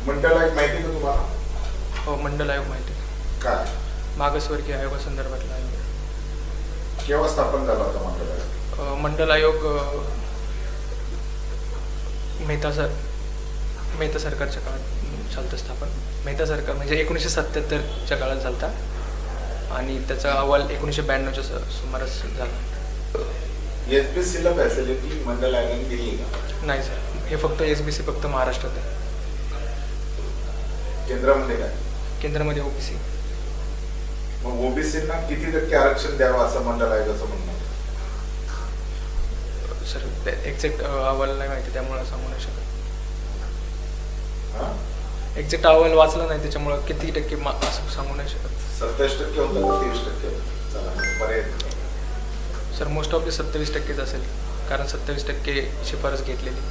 मंडळ आयोग माहिती का तुम्हाला? हो, मंडल आयोग माहिती आहे. काय मागासवर्गीय आयोगासंदर्भातला आयोग. केव्हा स्थापन झाला होता मंडळ आयोग? मंडल आयोग मेहता सरकारच्या काळात झालं स्थापन. मेहता सरकार म्हणजे 1977च्या काळात झालता आणि त्याचा अहवाल 1992च्या सुमारास झाला. SBC ला फॅसिलिटी मंडळ आयोगाने दिली का? नाही सर, हे फक्त SBC फक्त महाराष्ट्रात आहे. केंद्रामध्ये काय? केंद्रामध्ये OBC. मग ओबीसींना किती टक्के आरक्षण द्यावं असं मंडळ आयोगाचं म्हणणं आहे? सर एक्झॅक्ट अहवाल नाही माहिती, त्यामुळे सांगू नाही शकत. एक्झॅक्ट अहवाल वाचला नाही, त्याच्यामुळे किती टक्के असं सांगू नाही शकत. 27% होतं का 23% होतं? चला पर्याय सर मोस्ट ऑफ 27% असेल, कारण 27% शिफारस घेतलेली.